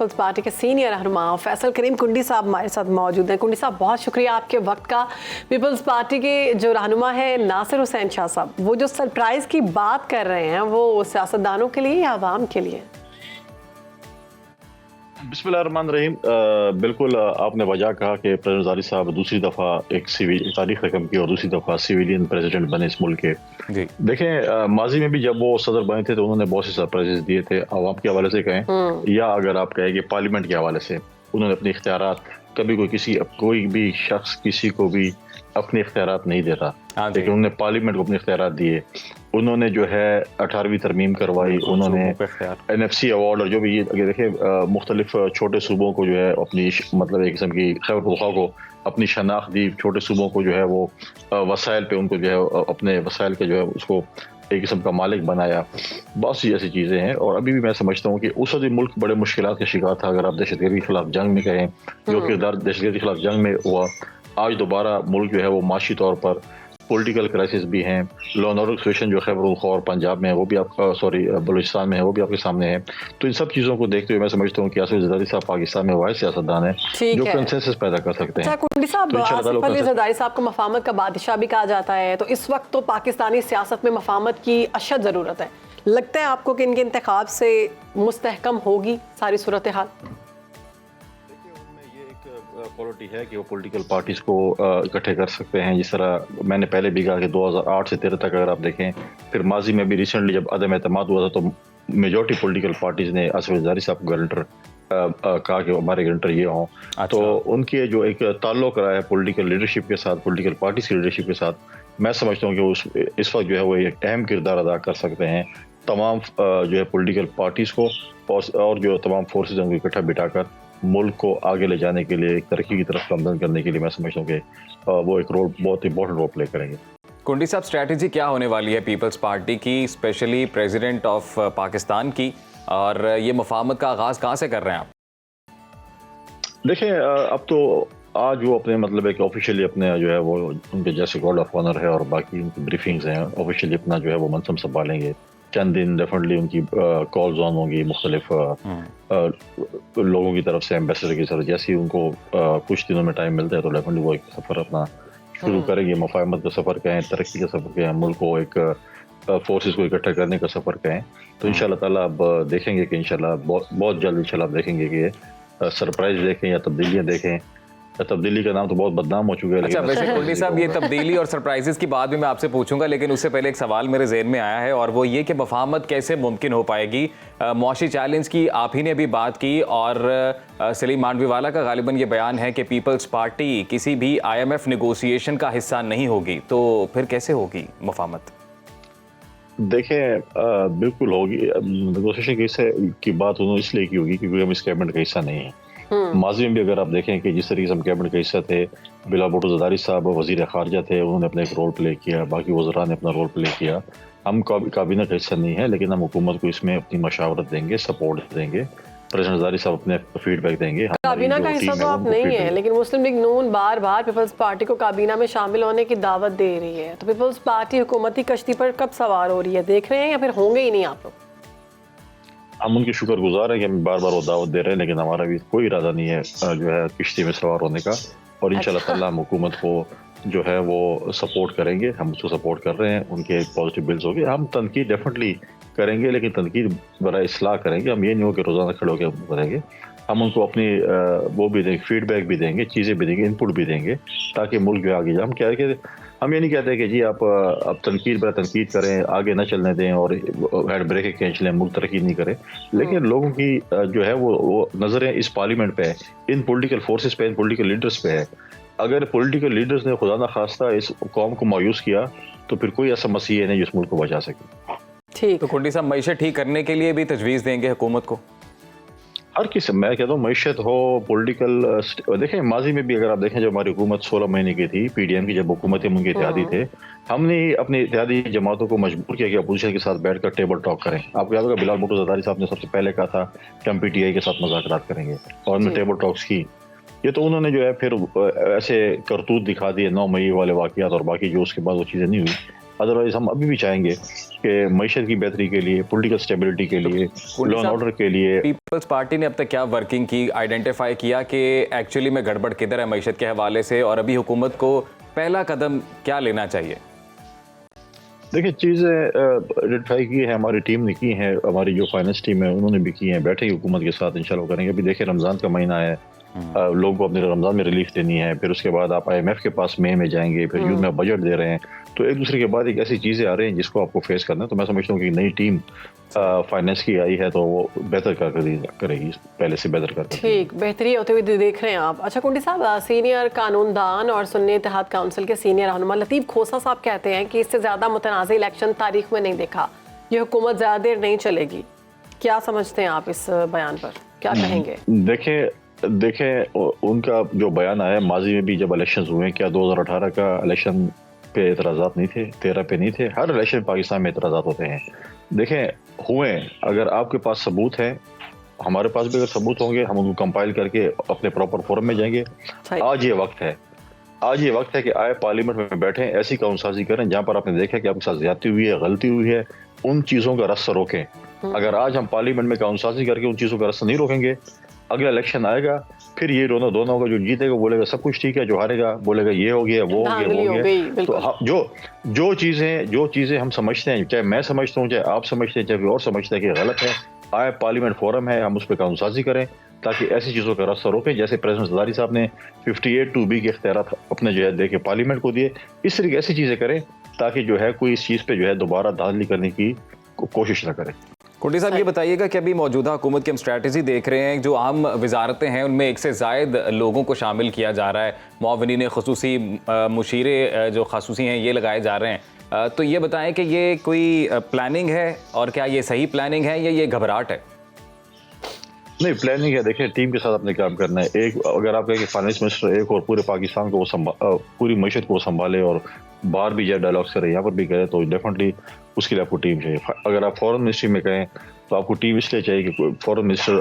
Peoples party کے senior رہنما فیصل کریم کنڈی صاحب ہمارے ساتھ موجود ہیں. کنڈی صاحب بہت شکریہ آپ کے وقت کا. پیپلز پارٹی کے جو رہنما ہے ناصر حسین شاہ صاحب، وہ جو سرپرائز کی بات کر رہے ہیں وہ سیاستدانوں کے لیے یا عوام کے لیے؟ بسم اللہ الرحمن الرحیم. بالکل آپ نے وجہ کہا کہ پریزیڈنٹ زرداری صاحب دوسری دفعہ ایک تاریخ رقم کی اور دوسری دفعہ سویلین پریزیڈنٹ بنے اس ملک کے. جی دیکھیں ماضی میں بھی جب وہ صدر بنے تھے تو انہوں نے بہت سے سرپرائز دیے تھے، عوام کے حوالے سے کہیں یا اگر آپ کہیں کہ پارلیمنٹ کے حوالے سے. انہوں نے اپنے اختیارات کبھی کوئی بھی شخص کسی کو بھی اپنے اختیارات نہیں دیتا، لیکن انہوں نے پارلیمنٹ کو اپنے اختیارات دیے. انہوں نے جو ہے 18ویں ترمیم کروائی، انہوں نے NFC ایوارڈ اور جو بھی دیکھیں مختلف چھوٹے صوبوں کو جو ہے اپنی مطلب ایک قسم کی خیبر پختونخوا کو اپنی شناخت دی. چھوٹے صوبوں کو جو ہے وہ وسائل پہ ان کو جو ہے اپنے وسائل کے جو ہے اس کو ایک قسم کا مالک بنایا. بہت سی ایسی چیزیں ہیں اور ابھی بھی میں سمجھتا ہوں کہ اس وقت ملک بڑے مشکلات کا شکار تھا. اگر آپ دہشت گردی کے خلاف جنگ میں کہیں جو کردار دہشت گردی کے خلاف جنگ میں ہوا، آج دوبارہ ملک جو ہے وہ معاشی طور پر پولیٹیکل کرائسس بھی ہیں. لا اینڈ آرڈر سچویشن جو خیبر پختونخوا اور پنجاب میں ہے وہ بھی آپ بلوچستان میں ہے وہ بھی آپ کے سامنے ہے. تو ان سب چیزوں کو دیکھتے ہوئے میں سمجھتا ہوں کہ آصف زرداری صاحب پاکستان میں واحد سیاستدان ہیں جو کنسنسس پیدا کر سکتے ہیں. کنڈی صاحب، آصف علی زرداری صاحب کو مفاہمت کا بادشاہ بھی کہا جاتا ہے، تو اس وقت تو پاکستانی سیاست میں مفاہمت کی اشد ضرورت ہے. لگتا ہے آپ کو کہ ان کے انتخاب سے مستحکم ہوگی ساری صورتحال؟ کوالٹی ہے کہ وہ پولیٹیکل پارٹیز کو اکٹھے کر سکتے ہیں. جس طرح میں نے پہلے بھی کہا کہ 2008 سے 13 تک اگر آپ دیکھیں، پھر ماضی میں بھی ریسنٹلی جب عدم اعتماد ہوا تھا تو میجورٹی پولیٹیکل پارٹیز نے آصف زرداری صاحب کو گارنٹر کہا کہ ہمارے گارنٹر یہ ہوں. تو ان کے جو ایک تعلق رہا ہے پولیٹیکل لیڈرشپ کے ساتھ، پولیٹیکل پارٹیز کی لیڈرشپ کے ساتھ، میں سمجھتا ہوں کہ اس وقت جو ہے وہ ایک اہم کردار ادا کر سکتے ہیں. تمام جو ہے پولیٹیکل پارٹیز کو اور جو تمام فورسز ہیں ان کو اکٹھا بٹھا کر ملک کو آگے لے جانے کے لیے، ایک ترقی کی طرف گامزن کرنے کے لیے میں سمجھتا ہوں کہ وہ ایک بہت امپورٹنٹ رول پلے کریں گے. کنڈی صاحب، اسٹریٹجی کیا ہونے والی ہے پیپلز پارٹی کی، اسپیشلی پریزیڈنٹ آف پاکستان کی، اور یہ مفاہمت کا آغاز کہاں سے کر رہے ہیں آپ؟ دیکھیں اب تو آج وہ اپنے مطلب ہے کہ آفیشیلی اپنے جو ہے وہ ان کے جیسے گارڈ آف آنر ہے اور باقی ان کی بریفنگز ہیں، آفیشیلی اپنا جو ہے وہ منصب سنبھالیں گے. چند دن ڈیفینیٹلی ان کی کالز آن ہوں گی مختلف لوگوں کی طرف سے، ایمبیسڈر کی طرف. جیسے ان کو کچھ دنوں میں ٹائم ملتا ہے تو ڈیفینیٹلی وہ ایک سفر اپنا شروع کریں گے. مفاہمت کا سفر کہیں، ترقی کا سفر کہیں، ملک کو ایک فورسز کو اکٹھا کرنے کا سفر کہیں. تو ان شاء اللہ تعالیٰ اب دیکھیں گے کہ ان شاء اللہ بہت جلد ان شاء اللہ آپ دیکھیں گے کہ سرپرائز دیکھیں یا تبدیلیاں دیکھیں. تبدیلی کا نام تو بہت بدنام ہو چکا ہے. اچھا، ویسے کنڈی صاحب یہ تبدیلی اور سرپرائزز کی بات بھی میں آپ سے پوچھوں گا، لیکن اس سے پہلے ایک سوال میرے ذہن میں آیا ہے اور وہ یہ کہ مفاہمت کیسے ممکن ہو پائے گی؟ معاشی چیلنج کی آپ ہی نے ابھی بات کی اور سلیم مانڈوی والا کا غالباً یہ بیان ہے کہ پیپلز پارٹی کسی بھی IMF نیگوسیشن کا حصہ نہیں ہوگی، تو پھر کیسے ہوگی مفاہمت؟ دیکھیں بالکل ہوگی. نیگوسیشن کی بات انہوں اس لیے کی ہوگی کیونکہ ہم اس کیبنٹ کا حصہ نہیں ہیں. ماضی میں بھی اگر آپ دیکھیں کہ جس طریقے سے ہم کیبنٹ کا حصہ تھے، بلا بھٹو زرداری صاحب وزیر خارجہ تھے، انہوں نے اپنا ایک رول پلے کیا، باقی وزراء نے اپنا رول پلے کیا. ہم کابینہ کا حصہ نہیں ہے لیکن ہم حکومت کو اس میں اپنی مشاورت دیں گے، سپورٹ دیں گے. پریزیڈنٹ زرداری صاحب اپنے فیڈ بیک دیں گے. کابینہ کا حصہ تو آپ نہیں ہیں، لیکن مسلم لیگ نون بار بار پیپلز پارٹی کو کابینہ میں شامل ہونے کی دعوت دے رہی ہے. تو پیپلز پارٹی حکومتی کشتی پر کب سوار ہو رہی ہے؟ دیکھ رہے ہیں یا پھر ہوں گے ہی نہیں آپ لوگ؟ ہم ان کے شکر گزار ہیں کہ ہم بار بار وہ دعوت دے رہے ہیں، لیکن ہمارا بھی کوئی ارادہ نہیں ہے جو ہے کشتی میں سوار ہونے کا. اور ان شاء اللہ تعالیٰ ہم حکومت کو جو ہے وہ سپورٹ کریں گے. ہم اس کو سپورٹ کر رہے ہیں، ان کے پازیٹیو بلز ہوگی. ہم تنقید ڈیفینیٹلی کریں گے لیکن تنقید برائے اصلاح کریں گے. ہم یہ نہیں ہو کہ روزانہ کھڑے ہو کے کریں گے. ہم ان کو اپنی وہ بھی دیں گے، فیڈ بیک بھی دیں گے، چیزیں بھی دیں گے، انپٹ بھی دیں گے تاکہ ملک جو آگے جائے. ہم کیا ہے کہ ہم یہ نہیں کہتے کہ جی آپ تنقید برائے تنقید کریں، آگے نہ چلنے دیں اور ہینڈ بریک کھینچ لیں، ملک ترقی نہیں کرے. لیکن لوگوں کی جو ہے وہ نظریں اس پارلیمنٹ پہ ہے، ان پولیٹیکل فورسز پہ، ان پولیٹیکل لیڈرز پہ ہے. اگر پولیٹیکل لیڈرز نے خدا نخواستہ اس قوم کو مایوس کیا تو پھر کوئی ایسا مسئلہ نہیں جو اس ملک کو بچا سکے. ٹھیک. تو کنڈی صاحب، معیشت ٹھیک کرنے کے لیے بھی تجویز دیں گے حکومت کو؟ ہر قسم، میں کہتا ہوں معیشت ہو، پولیٹیکل. دیکھیں ماضی میں بھی اگر آپ دیکھیں جب ہماری حکومت 16 مہینے کی تھی، PDM کی جب حکومت ان کے اتحادی تھے، ہم نے اپنی اتحادی جماعتوں کو مجبور کیا کہ اپوزیشن کے ساتھ بیٹھ کر ٹیبل ٹاک کریں. آپ کو یاد ہوگا بلال بھٹو زرداری صاحب نے سب سے پہلے کہا تھا کہ ہم PTI کے ساتھ مذاکرات کریں گے اور ہم نے ٹیبل ٹاکس کی. یہ تو انہوں نے جو ہے پھر ایسے کرتوت دکھا دیے 9 مئی والے واقعات اور باقی جو اس کے بعد وہ چیزیں نہیں ہوئی. ادروائز ہم ابھی بھی چاہیں گے کہ معیشت کی بہتری کے لیے، پولیٹیکل اسٹیبلٹی کے لیے، لا اینڈ آرڈر کے لیے. پیپلز پارٹی نے اب تک کیا ورکنگ کی، آئیڈینٹیفائی کیا کہ ایکچولی میں گڑبڑ کدھر ہے معیشت کے حوالے سے، اور ابھی حکومت کو پہلا قدم کیا لینا چاہیے؟ دیکھیں چیزیں آئیڈینٹیفائی کی ہیں، ہماری ٹیم نے کی ہیں، ہماری جو فائنانس ٹیم ہے انہوں نے بھی کی ہیں، بیٹھے ہی حکومت کے ساتھ انشاءاللہ کریں گے. ابھی دیکھیں رمضان کا مہینہ ہے، لوگوں کو اپنے رمضان میں ریلیف دینی ہے، پھر اس کے بعد آپ IMF کے پاس مئی میں جائیں گے، پھر جون میں بجٹ دے رہے ہیں، تو ایک دوسرے کے بعد ایک ایسی چیزیں آ رہی ہیں جس کو آپ کو فیس کرنا ہے. تو میں سمجھتا ہوں کہ نئی ٹیم فائنانس کی آئی ہے تو وہ بہتر کرے گی، پہلے سے بہتر کرے گی. ٹھیک، بہتری ہوتے ہوئے دیکھ رہے ہیں آپ. اچھا کنڈی صاحب، سینئر قانون دان اور سنی اتحاد کونسل کے سینئر رہنما لطیف کھوسا صاحب کہتے ہیں کہ اس سے زیادہ متنازع الیکشن تاریخ میں نہیں دیکھا، یہ حکومت زیادہ دیر نہیں چلے گی. کیا سمجھتے ہیں آپ اس بیان پر، کیا کہیں گے؟ دیکھیں ان کا جو بیان آیا ماضی میں بھی جب الیکشنز ہوئے، کیا 2018 کا الیکشن پہ اعتراضات نہیں تھے، 13 پہ نہیں تھے؟ ہر الیکشن پاکستان میں اعتراضات ہوتے ہیں. دیکھیں ہوئے، اگر آپ کے پاس ثبوت ہے، ہمارے پاس بھی اگر ثبوت ہوں گے ہم ان کو کمپائل کر کے اپنے پراپر فورم میں جائیں گے. آج یہ وقت ہے کہ آئے پارلیمنٹ میں بیٹھیں، ایسی قانون سازی کریں جہاں پر آپ نے دیکھا کہ آپ کے ساتھ زیادتی ہوئی ہے، غلطی ہوئی ہے، ان چیزوں کا رس روکیں. اگر آج ہم پارلیمنٹ میں قانون سازی کر کے ان چیزوں کا رس نہیں روکیں گے، اگلا الیکشن آئے گا، پھر یہ رونا دونوں ہوگا. جو جیتے گا بولے گا سب کچھ ٹھیک ہے، جو ہارے گا بولے گا یہ ہو گیا، وہ ہو گیا. تو جو چیزیں ہم سمجھتے ہیں، چاہے میں سمجھتا ہوں، چاہے آپ سمجھتے ہیں، چاہے کوئی اور سمجھتا ہے کہ غلط ہے، آئے پارلیمنٹ فورم ہے، ہم اس پہ قانون سازی کریں تاکہ ایسی چیزوں کا راستہ روکیں. جیسے پریزیڈنٹ زرداری صاحب نے 58(2)B کے اختیارات اپنے جو ہے دے کے پارلیمنٹ کو دیے، اس طریقے ایسی چیزیں کریں تاکہ جو ہے کوئی اس چیز پہ جو ہے دوبارہ دھاندلی کرنے کی کوشش نہ کرے. کنڈی صاحب یہ بتائیے گا کہ ابھی موجودہ حکومت کی ہم اسٹریٹجی دیکھ رہے ہیں، جو عام وزارتیں ہیں ان میں ایک سے زائد لوگوں کو شامل کیا جا رہا ہے، معاونین خصوصی، مشیرے جو خصوصی ہیں یہ لگائے جا رہے ہیں. تو یہ بتائیں کہ یہ کوئی پلاننگ ہے، اور کیا یہ صحیح پلاننگ ہے یا یہ گھبراہٹ ہے؟ نہیں، پلاننگ ہے. دیکھیں ٹیم کے ساتھ اپنے کام کرنا ہے. ایک اگر آپ کہیں کہ فائنانس منسٹر ایک اور پورے پاکستان کو پوری معیشت کو سنبھالے اور باہر بھی جائے ڈائلاگس کرے، یہاں پر بھی کرے، تو ڈیفینیٹلی اس کے لیے آپ کو ٹیم چاہیے. اگر آپ فورن منسٹری میں کہیں تو آپ کو ٹیم اس لیے چاہیے کہ foreign minister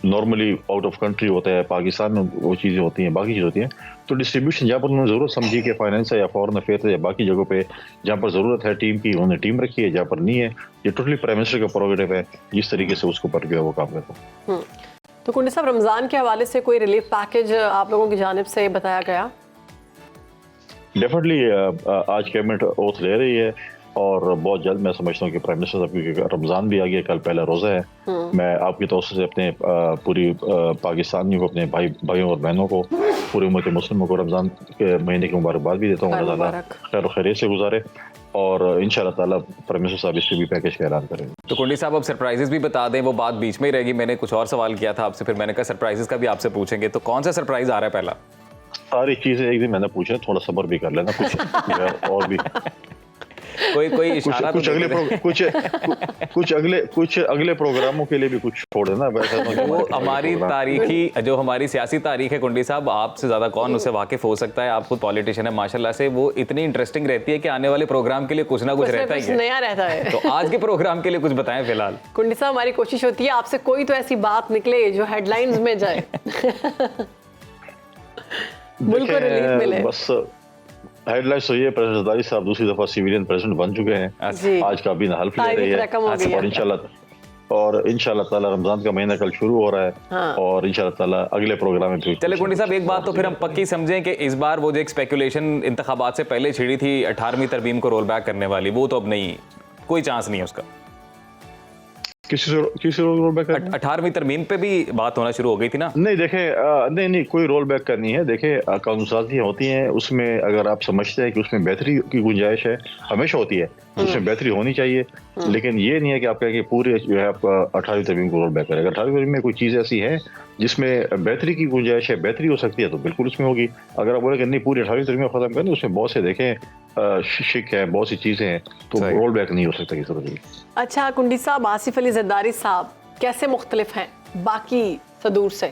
normally out of country ہوتا ہے، پاکستان میں وہ چیزیں ہوتی ہیں، باقی چیزیں ہوتی ہیں. تو ڈسٹریبیوشن جہاں پر انہوں نے ضرورت سمجھی کہ فائنانس ہے یا فورن افیئر ہے یا باقی جگہوں پہ جہاں پر ضرورت ہے ٹیم کی، انہوں نے ٹیم رکھی ہے. جہاں پر نہیں ہے، یہ ٹوٹلی پرائم منسٹر کا پروگیٹو ہے جس طریقے سے اس کے اوپر جو ہے وہ کام کرتا ہے. تو کنڈی صاحب، رمضان کے حوالے سے کوئی ریلیف پیکج آپ لوگوں کی جانب سے بتایا گیا؟ ڈیفینیٹلی آج کیبنٹ اوتھ لے رہی ہے اور بہت جلد میں سمجھتا ہوں کہ پرائم منسٹر صاحب، کیونکہ رمضان بھی آ گیا، کل پہلا روزہ ہے، میں آپ کی توسط سے اپنے پوری پاکستانیوں کو، اپنے بھائیوں اور بہنوں کو، پوری امت مسلموں کو رمضان کے مہینے کی مبارکباد بھی دیتا ہوں. اللہ تعالیٰ خیر و خیریت سے گزارے، اور انشاءاللہ تعالیٰ پرائم منسٹر صاحب اس پہ بھی پیکج کا اعلان کریں گے. تو کنڈی صاحب اب سرپرائزز بھی بتا دیں، وہ بات بیچ میں ہی رہے گی. میں نے کچھ اور سوال کیا تھا آپ سے، پھر میں نے کہا سرپرائزز کا بھی آپ سے پوچھیں گے. تو کون سا سرپرائز آ رہا ہے پہلا؟ ساری چیزیں ایک دن میں نے پوچھا، تھوڑا صبر بھی کر لینا، کچھ اور بھی کوئی اشارہ کچھ اگلے پروگراموں کے لیے بھی کچھ چھوڑ دینا. وہ ہماری تاریخی، جو ہماری سیاسی تاریخ ہے کنڈی صاحب، آپ سے زیادہ کون اس سے واقف ہو سکتا ہے؟ آپ خود پولیٹیشین ہے ماشاءاللہ سے، وہ اتنی انٹرسٹنگ رہتی ہے کہ آنے والے پروگرام کے لیے کچھ نہ کچھ رہتا ہی ہے، نیا رہتا ہے. تو آج کے پروگرام کے لیے کچھ بتائیں فی الحال. کنڈی صاحب، ہماری کوشش ہوتی ہے آپ سے کوئی تو ایسی بات نکلے جو ہیڈ لائنز میں جائے، ملک کو ریلیف ملے. بس ہیڈ لائنس تو یہ، پریزیڈنٹ زرداری صاحب دوسری دفعہ سیویلین پریزیڈنٹ بن چکے ہیں. آج کا بھی حلف لے رہی ہے، اور انشاءاللہ تعالیٰ رمضان کا مہینہ کل شروع ہو رہا ہے، اور انشاءاللہ تعالیٰ اگلے پروگرام میں پھر. چلے کنڈی صاحب، ایک بات تو پھر ہم پکی سمجھیں کہ اس بار وہ جو ایک اسپیکولیشن انتخابات سے پہلے چھڑی تھی 18ویں ترمیم کو رول بیک کرنے والی، وہ تو اب نہیں، کوئی چانس نہیں ہے اس کا. کسی رول بیک 18ویں ترمیم پہ بھی بات ہونا شروع ہو گئی تھی نا؟ نہیں دیکھیں، نہیں کوئی رول بیک کرنی ہے. دیکھیں قانون سازیاں ہوتی ہیں، اس میں اگر آپ سمجھتے ہیں کہ اس میں بہتری کی گنجائش ہے، ہمیشہ ہوتی ہے، اس میں بہتری ہونی چاہیے، لیکن یہ نہیں ہے کہ آپ کہیں کہ پورے جو ہے آپ 18ویں ترمیم کو رول بیک کریں. اگر 18ویں ترمیم میں کوئی چیز ایسی ہے جس میں بہتری کی گنجائش ہے، بہتری ہو سکتی ہے، تو بالکل اس میں ہوگی. اگر آپ بولے کہ نہیں پوری 18ویں ترمیم ختم کریں، اس میں بہت سے دیکھیں شک ہے، بہت سی چیزیں ہیں، تو رول بیک نہیں ہو سکتا کسی طرح. اچھا کنڈی صاحب، آصف علی زرداری صاحب کیسے مختلف ہیں باقی صدور سے؟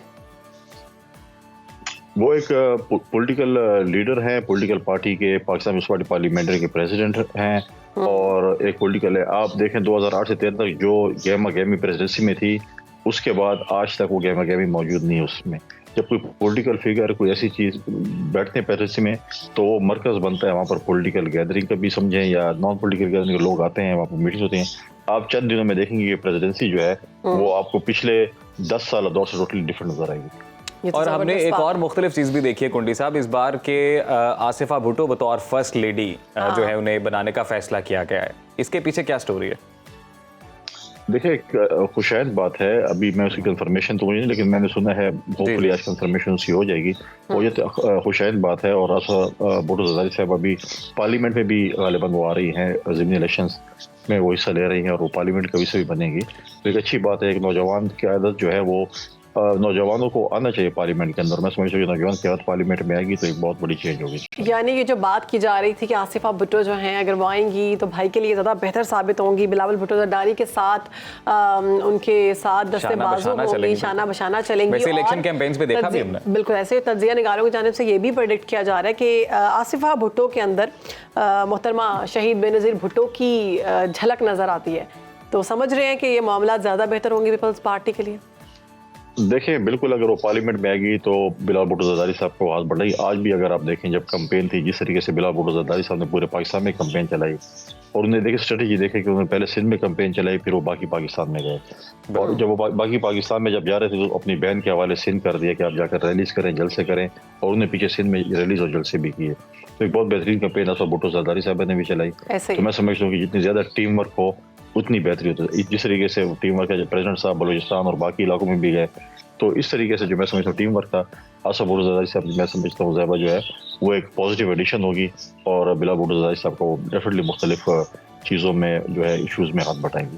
وہ ایک پولیٹیکل لیڈر ہیں، پولیٹیکل پارٹی کے، پاکستان پیپلز پارٹی پارلیمنٹری کے پریزیڈنٹ ہیں، اور ایک پولیٹیکل ہے. آپ دیکھیں 2008 سے 13 تک جو گیما گیمی پریزیڈنسی میں تھی، اس کے بعد آج تک وہ گہما گہمی موجود نہیں ہے اس میں. جب کوئی پولیٹیکل فگر کوئی ایسی چیز بیٹھتے ہیں پیرسی میں تو وہ مرکز بنتا ہے وہاں پر پولیٹیکل گیدرنگ کا بھی سمجھیں یا نان پولیٹیکل گیدرنگ کے لوگ آتے ہیں وہاں پر میٹنگز ہوتے ہیں. آپ چند دنوں میں دیکھیں گے کہ پریزیڈنسی جو ہے وہ آپ کو پچھلے 10 سال دور سے ٹوٹلی ڈفرنٹ نظر آئے گی. اور ہم نے ایک اور مختلف چیز بھی دیکھی ہے کنڈی صاحب اس بار کے آصفہ بھٹو بطور فرسٹ لیڈی جو ہے انہیں بنانے کا فیصلہ کیا گیا ہے. اس کے پیچھے کیا سٹوری ہے؟ دیکھیں ایک خوشائند بات ہے, ابھی میں اس کی کنفرمیشن تو مجھے نہیں لیکن میں نے سنا ہے ہوپفلی آج کنفرمیشن اس کی ہو جائے گی. اور یہ خوشائند بات ہے. اور آصفہ بھٹو زرداری صاحب ابھی پارلیمنٹ میں بھی غالباً وہ آ رہی ہیں, ضمنی الیکشنز میں وہ حصہ لے رہی ہیں اور وہ پارلیمنٹ کبھی سے بھی بنے گی. تو ایک اچھی بات ہے, ایک نوجوان کی عادت جو ہے وہ نوجوانوں کو آنا چاہیے پارلیمنٹ کے اندر. میں سمجھتا ہوں کہ نوجوان کی عادت پارلیمنٹ میں آئے گی تو ایک بہت بڑی چینج ہوگی. یعنی یہ جو بات کی جا رہی تھی کہ آصفہ بھٹو جو ہیں اگر وہ آئیں گی تو بھائی کے لیے زیادہ بہتر ثابت ہوں گی, بلاول بھٹو زرداری کے ساتھ ان کے ساتھ دستے بازو ہوں گی, شانہ بشانہ چلیں گی. ویسے الیکشن کیمپینز پہ دیکھا بھی ہم نے بالکل ایسے تجزیہ نگاروں کی جانب سے یہ بھی پریڈکٹ کیا جا رہا ہے کہ آصفہ بھٹو کے اندر محترمہ شہید بے نظیر بھٹو کی جھلک نظر آتی ہے. تو سمجھ رہے ہیں کہ یہ معاملات زیادہ بہتر ہوں گے پیپلز پارٹی کے لیے؟ دیکھیں بالکل اگر وہ پارلیمنٹ میں آئے گی تو بلاول بھٹو زرداری صاحب کو آواز بڑھ رہی. آج بھی اگر آپ دیکھیں جب کمپین تھی جس طریقے سے بلاول بھٹو زرداری صاحب نے پورے پاکستان میں کمپین چلائی اور انہیں دیکھیں اسٹریٹجی دیکھے کہ انہوں نے پہلے سندھ میں کمپین چلائی پھر وہ باقی پاکستان میں گئے. اور جب وہ باقی پاکستان میں جب جا رہے تھے تو اپنی بہن کے حوالے سندھ کر دیا کہ آپ جا کر ریلیز کریں, جلسے کریں, اور انہوں نے پیچھے سندھ میں ریلیز اور جلسے بھی کیے. تو ایک بہت بہترین کمپین آصفہ بھٹو زرداری صاحب نے بھی چلائی. تو میں سمجھتا ہوں کہ جتنی زیادہ ٹیم ورک ہو اتنی بہتری ہوتی ہے. جس طریقے سے ٹیم ورک ہے جو پریزیڈنٹ صاحب بلوچستان اور باقی علاقوں میں بھی گئے تو اس طریقے سے جو میں سمجھتا ہوں ٹیم ورک تھا آصفہ بھٹو زرداری صاحب میں سمجھتا ہوں زیبا جو ہے وہ ایک پازیٹیو ایڈیشن ہوگی اور بلاول بھٹو زرداری صاحب کو ڈیفینیٹلی مختلف چیزوں میں جو ہے ایشوز میں ہاتھ بٹائیں گی.